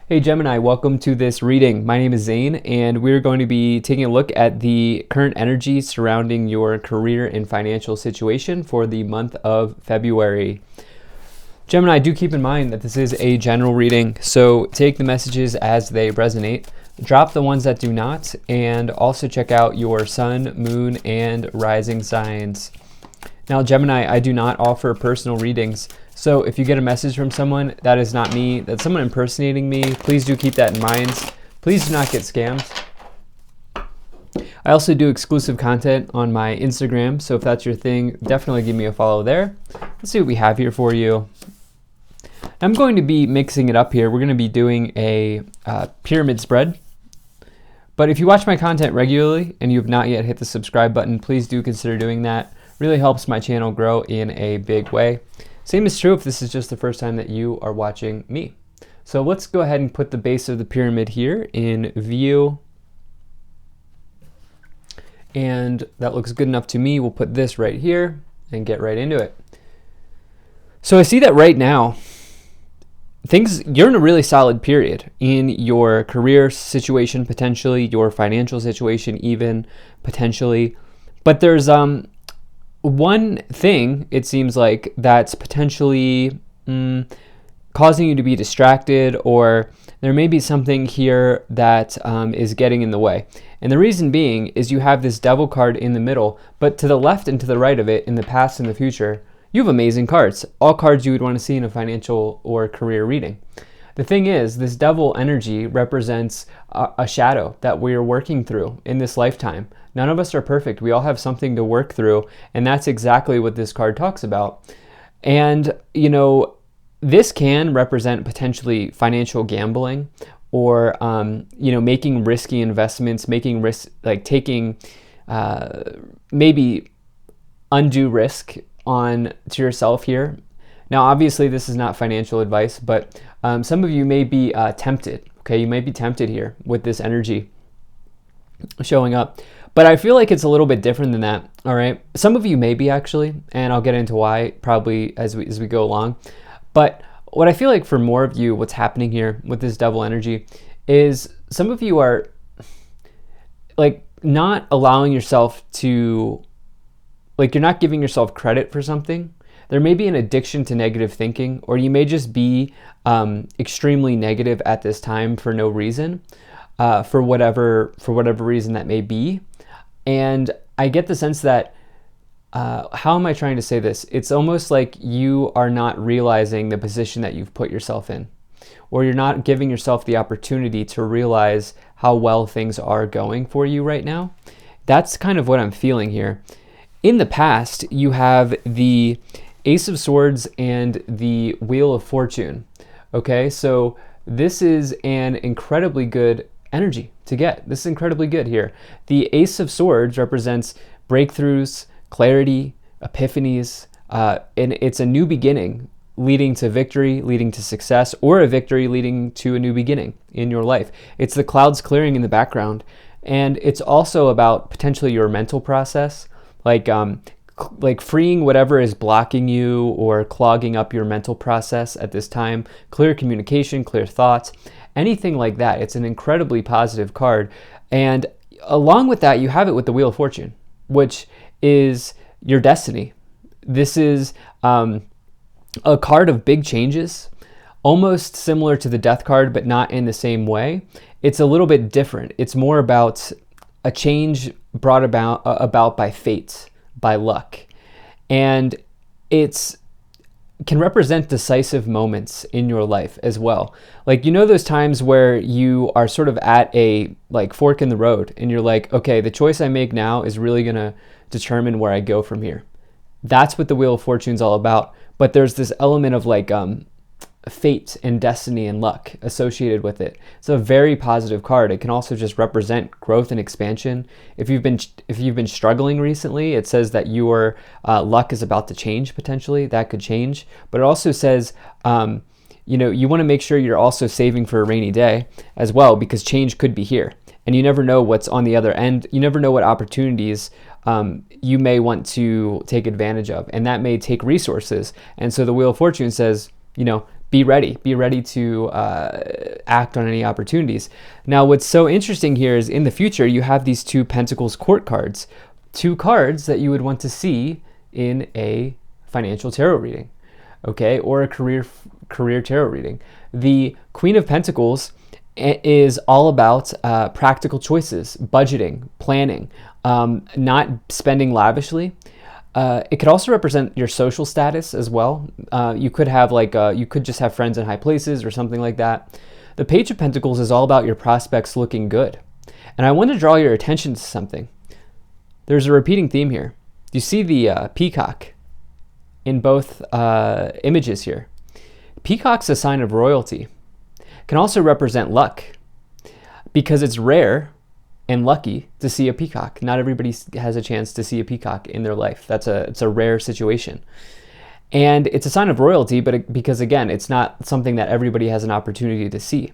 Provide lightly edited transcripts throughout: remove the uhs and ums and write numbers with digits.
Hey Gemini, welcome to this reading. My name is Zane, and we're going to be taking a look at the current energy surrounding your career and financial situation for the month of February. Gemini, do keep in mind that this is a general reading, so take the messages as they resonate, drop the ones that do not, and also check out your sun, moon, and rising signs. Now, Gemini, I do not offer personal readings, so if you get a message from someone, that is not me, that's someone impersonating me. Please do keep that in mind. Please do not get scammed. I also do exclusive content on my Instagram, so if that's your thing, definitely give me a follow there. Let's see what we have here for you. I'm going to be mixing it up here. We're going to be doing a pyramid spread. But if you watch my content regularly and you have not yet hit the subscribe button, please do consider doing that. Really helps my channel grow in a big way. Same is true if this is just the first time that you are watching me. So let's go ahead and put the base of the pyramid here in view. And that looks good enough to me. We'll put this right here and get right into it. So I see that right now, you're in a really solid period in your career situation, potentially your financial situation, even potentially. But there's one thing, it seems like, that's potentially causing you to be distracted, or there may be something here that is getting in the way. And the reason being is you have this devil card in the middle, but to the left and to the right of it, in the past and the future, you have amazing cards, all cards you would want to see in a financial or career reading. The thing is, this devil energy represents a shadow that we're working through in this lifetime. None of us are perfect. We all have something to work through, and that's exactly what this card talks about. And, you know, this can represent potentially financial gambling, or, making risky investments, making risk, like taking maybe undue risk on to yourself here. Now, obviously, this is not financial advice, but some of you may be tempted. Okay, you might be tempted here with this energy showing up. But I feel like it's a little bit different than that. All right, some of you may be, actually, and I'll get into why probably as we go along. But what I feel like for more of you, what's happening here with this devil energy is some of you are like not allowing yourself to, like, you're not giving yourself credit for something. There may be an addiction to negative thinking, or you may just be extremely negative at this time for no reason, for whatever reason that may be. And I get the sense that, how am I trying to say this? It's almost like you are not realizing the position that you've put yourself in, or you're not giving yourself the opportunity to realize how well things are going for you right now. That's kind of what I'm feeling here. In the past, you have the Ace of Swords and the Wheel of Fortune. Okay, so this is an incredibly good energy to get. This is incredibly good here. The Ace of Swords represents breakthroughs, clarity, epiphanies, and it's a new beginning leading to victory, leading to success, or a victory leading to a new beginning in your life. It's the clouds clearing in the background, and it's also about potentially your mental process, like freeing whatever is blocking you or clogging up your mental process at this time, clear communication, clear thoughts, anything like that. It's an incredibly positive card. And along with that, you have it with the Wheel of Fortune, which is your destiny. This is a card of big changes, almost similar to the Death card, but not in the same way. It's a little bit different. It's more about a change brought about by fate, by luck. And it's can represent decisive moments in your life as well. Like, you know, those times where you are sort of at a like fork in the road and you're like, okay, the choice I make now is really going to determine where I go from here. That's what the Wheel of Fortune's all about. But there's this element of like fate and destiny and luck associated with it. It's a very positive card. It can also just represent growth and expansion. If you've been struggling recently, it says that your luck is about to change potentially. That could change. But it also says, you want to make sure you're also saving for a rainy day as well, because change could be here. And you never know what's on the other end. You never know what opportunities you may want to take advantage of. And that may take resources. And so the Wheel of Fortune says, be ready to act on any opportunities. Now, what's so interesting here is in the future, you have these 2 Pentacles court cards, 2 cards that you would want to see in a financial tarot reading, okay, or a career tarot reading. The Queen of Pentacles is all about practical choices, budgeting, planning, not spending lavishly. It could also represent your social status as well. You could have you could just have friends in high places or something like that. The Page of Pentacles is all about your prospects looking good. And I want to draw your attention to something. There's a repeating theme here. You see the peacock in both images here. Peacock's a sign of royalty. Can also represent luck because it's rare and lucky to see a peacock. Not everybody has a chance to see a peacock in their life. It's a rare situation. And it's a sign of royalty, but because again, it's not something that everybody has an opportunity to see.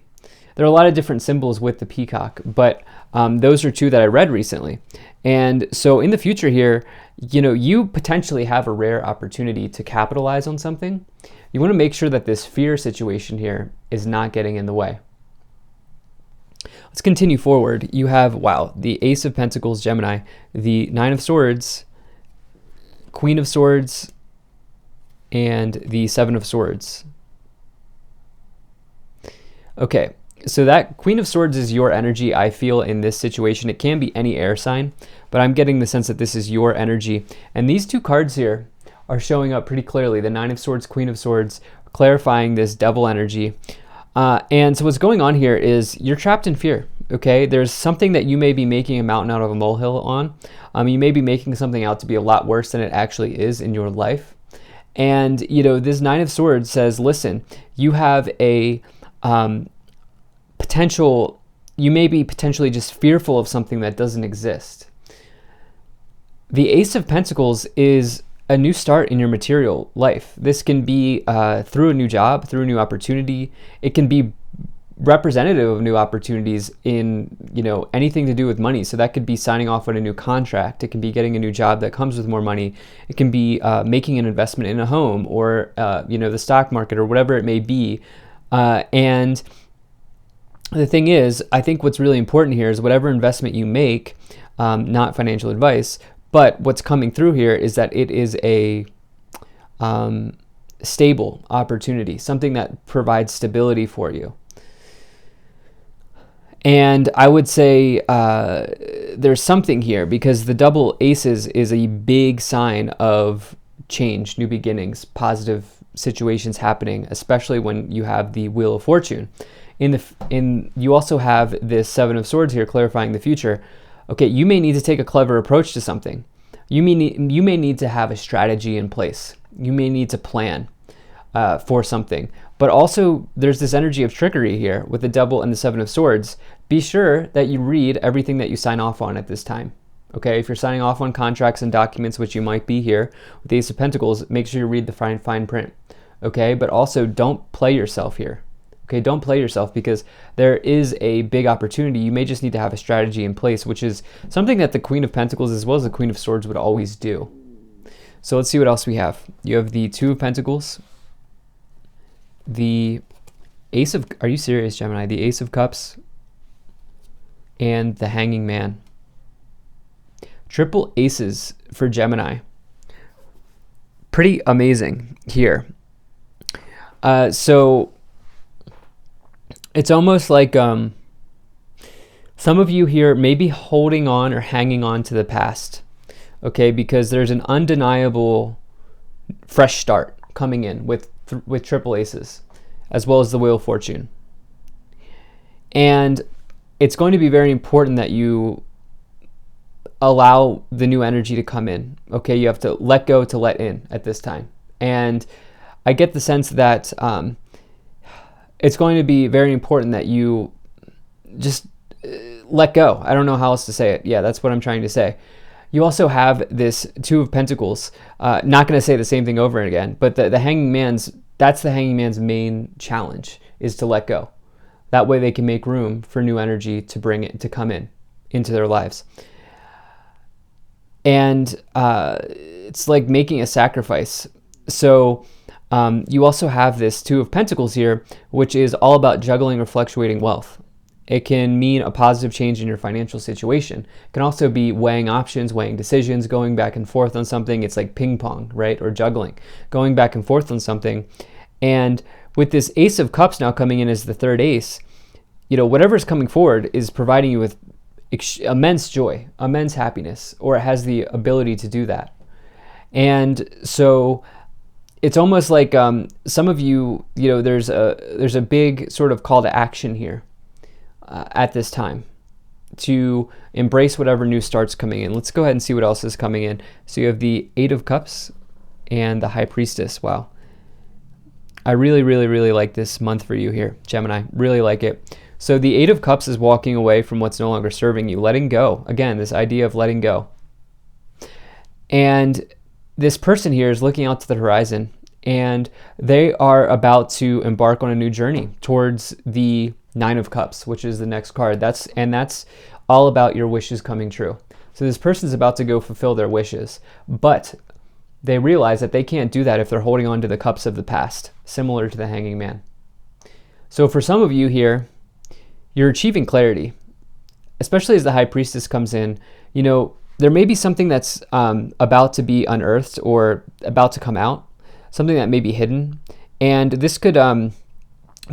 There are a lot of different symbols with the peacock, but those are 2 that I read recently. And so in the future here, you potentially have a rare opportunity to capitalize on something. You want to make sure that this fear situation here is not getting in the way. Let's continue forward. You have, the Ace of Pentacles, Gemini, the 9 of Swords, Queen of Swords, and the 7 of Swords. Okay, so that Queen of Swords is your energy, I feel, in this situation. It can be any air sign, but I'm getting the sense that this is your energy. And these 2 cards here are showing up pretty clearly. The 9 of Swords, Queen of Swords, clarifying this devil energy. And so what's going on here is you're trapped in fear, okay? There's something that you may be making a mountain out of a molehill on. You may be making something out to be a lot worse than it actually is in your life. And, this 9 of Swords says, listen, you have a potential, you may be potentially just fearful of something that doesn't exist. The Ace of Pentacles is a new start in your material life. This can be through a new job, through a new opportunity. It can be representative of new opportunities in anything to do with money. So that could be signing off on a new contract. It can be getting a new job that comes with more money. It can be making an investment in a home or the stock market or whatever it may be. And the thing is, I think what's really important here is whatever investment you make, not financial advice, but what's coming through here is that it is a stable opportunity, something that provides stability for you. And I would say there's something here because the double aces is a big sign of change, new beginnings, positive situations happening, especially when you have the Wheel of Fortune. You also have this 7 of Swords here clarifying the future. Okay, you may need to take a clever approach to something. You may need to have a strategy in place. You may need to plan for something. But also, there's this energy of trickery here with the Devil and the 7 of Swords. Be sure that you read everything that you sign off on at this time. Okay, if you're signing off on contracts and documents, which you might be here with the Ace of Pentacles, make sure you read the fine print. Okay, but also don't play yourself here. Okay, don't play yourself because there is a big opportunity. You may just need to have a strategy in place, which is something that the Queen of Pentacles as well as the Queen of Swords would always do. So let's see what else we have. You have the 2 of Pentacles, the Ace of, are you serious, Gemini? The Ace of Cups, and the Hanging Man. Triple aces for Gemini. Pretty amazing here. So it's almost like some of you here may be holding on or hanging on to the past, okay? Because there's an undeniable fresh start coming in with triple aces, as well as the Wheel of Fortune. And it's going to be very important that you allow the new energy to come in, okay? You have to let go to let in at this time. And I get the sense that it's going to be very important that you just let go. I don't know how else to say it. Yeah, that's what I'm trying to say. You also have this 2 of Pentacles. Not going to say the same thing over and again, but the Hanging Man's, that's the Hanging Man's main challenge, is to let go. That way they can make room for new energy to bring it, to come in into their lives. And it's like making a sacrifice. So You also have this Two of Pentacles here, which is all about juggling or fluctuating wealth. It can mean a positive change in your financial situation. It can also be weighing options, weighing decisions, going back and forth on something. It's like ping pong, right? Or juggling, going back and forth on something. And with this Ace of Cups now coming in as the third ace, whatever's coming forward is providing you with immense joy, immense happiness, or it has the ability to do that. And so it's almost like some of you, there's a big sort of call to action here at this time to embrace whatever new start's coming in. Let's go ahead and see what else is coming in. So you have the Eight of Cups and the High Priestess. Wow. I really, really, really like this month for you here, Gemini. Really like it. So the Eight of Cups is walking away from what's no longer serving you, letting go. Again, this idea of letting go. And this person here is looking out to the horizon, and they are about to embark on a new journey towards the Nine of Cups, which is the next card. That's all about your wishes coming true. So this person's about to go fulfill their wishes, but they realize that they can't do that if they're holding on to the cups of the past, similar to the Hanging Man. So for some of you here, you're achieving clarity, especially as the High Priestess comes in. There may be something that's about to be unearthed or about to come out, something that may be hidden. And this could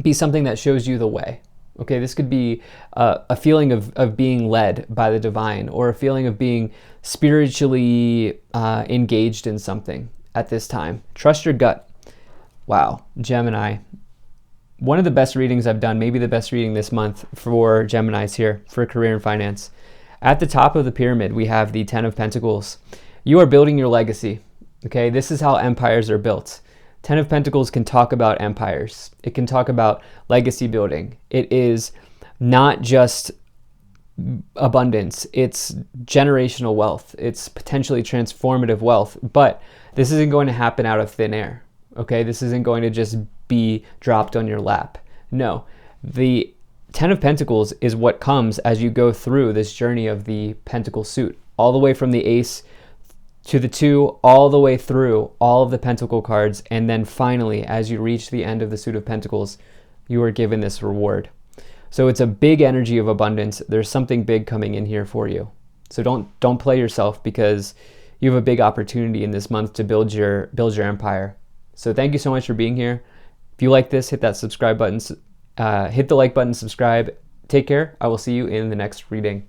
be something that shows you the way. Okay, this could be a feeling of being led by the divine, or a feeling of being spiritually engaged in something at this time. Trust your gut. Wow, Gemini. One of the best readings I've done, maybe the best reading this month for Geminis here, for career and finance. At the top of the pyramid, we have the Ten of Pentacles. You are building your legacy. Okay, this is how empires are built. Ten of Pentacles can talk about empires. It can talk about legacy building. It is not just abundance. It's generational wealth. It's potentially transformative wealth. But this isn't going to happen out of thin air. Okay, this isn't going to just be dropped on your lap. No, the Ten of Pentacles is what comes as you go through this journey of the Pentacle suit, all the way from the Ace to the Two, all the way through all of the Pentacle cards, and then finally, as you reach the end of the Suit of Pentacles, you are given this reward. So it's a big energy of abundance. There's something big coming in here for you. So don't play yourself, because you have a big opportunity in this month to build your empire. So thank you so much for being here. If you like this, hit that subscribe button. Hit the like button, subscribe. Take care. I will see you in the next reading.